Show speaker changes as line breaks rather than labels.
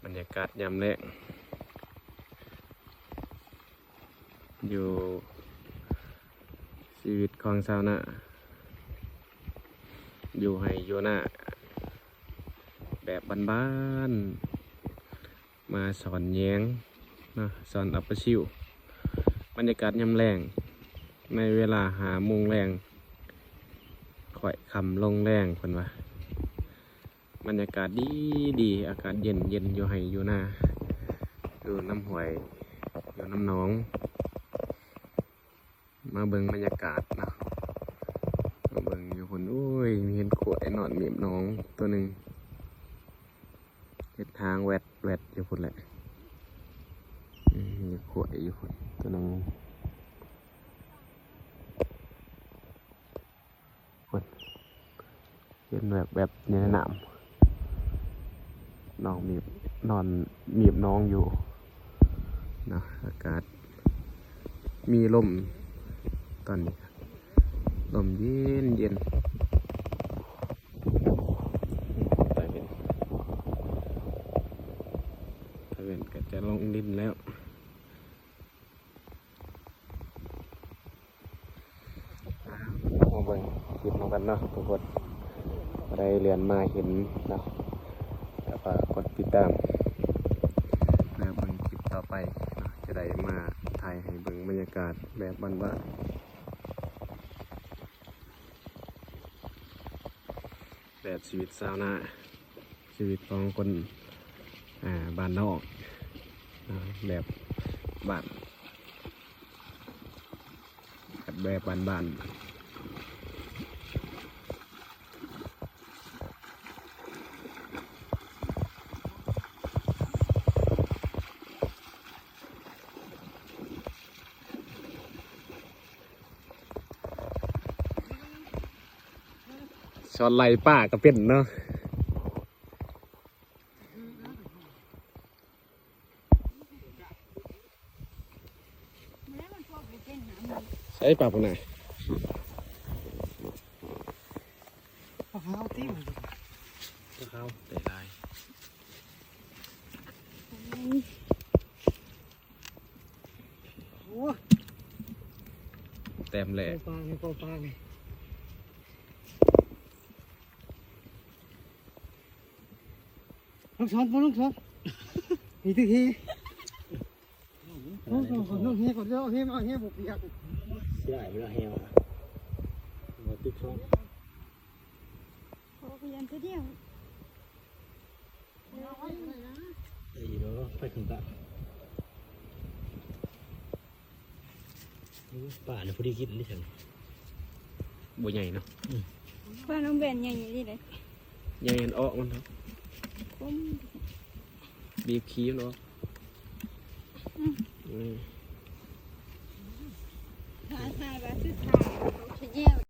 บรรยากาศยามแลงอยู่ชีวิตของชาวนาอยู่ให้อยู่หน้าแบบบ้านๆมาสอนแย้งนะสอนอัปชิวบรรยากาศยามแลงในเวลา5 โมงแรงค่อยค่ำลงแรงเพิ่นว่าบรรยากาศดีอากาศเย็นอยู่ให้อยู่หน้าอยู่น้ำห้วยอยู่น้ำหนองมาเบิ่งบรรยากาศเนาะมาเบิ่งอยู่คนโอ้ยเห็นขวดไอ้นอนมีบน้องตัวหนึ่งเห็นทางแวดอยู่คนแหละมีขวดอยู่คนตัวหนึ่งคนเห็นแบบในน้ำน้องมีบนอนมีบน้องอยู่นะอากาศมีลมตอนนี้ลมเย็นตะเวนก็จะลงดินแล้วมาเบิ่งคลิปมากันเนาะทุกคนได้เรียนมาเห็นเนาะแล้วก็กดติดตามแล้วเบิ่งคลิปต่อไปเนาะจะได้มาถ่ายให้เบิ่งบรรยากาศแบบบ้านๆแบบชีวิตชาวนาชีวิตของคนบ้านนอกแบบบ้านแบบบ้านช้อนไหลป้าก็เป็นเนาะใช้ปลาพวกไหน
ปลาขาวติ้ว
ปลาขาวแต่ลาย
โอ้
เต็มแหละ
ปลาเนี่ยปลาเนี่ยลูกช้อนลูกช้อนอีกทีลูกเฮียก่อนเดี๋ยวเฮียมาเฮียบุกยักเสียเวลาเฮียมาติ๊กช้อน
โอ้พยายามจะเดียว
ไอ้เนาะไปขึ้นตาป่าเนี่ยพอดีกินได้ฉัน
บัวใหญ่เนาะ
บ้านน้องแบนใหญ่ๆนี่เลย
ใหญ่อ้อมันเนาะบีบขี้เนาะ
ถ่ายแบบสุดท้ายเขาจะเยี่ยม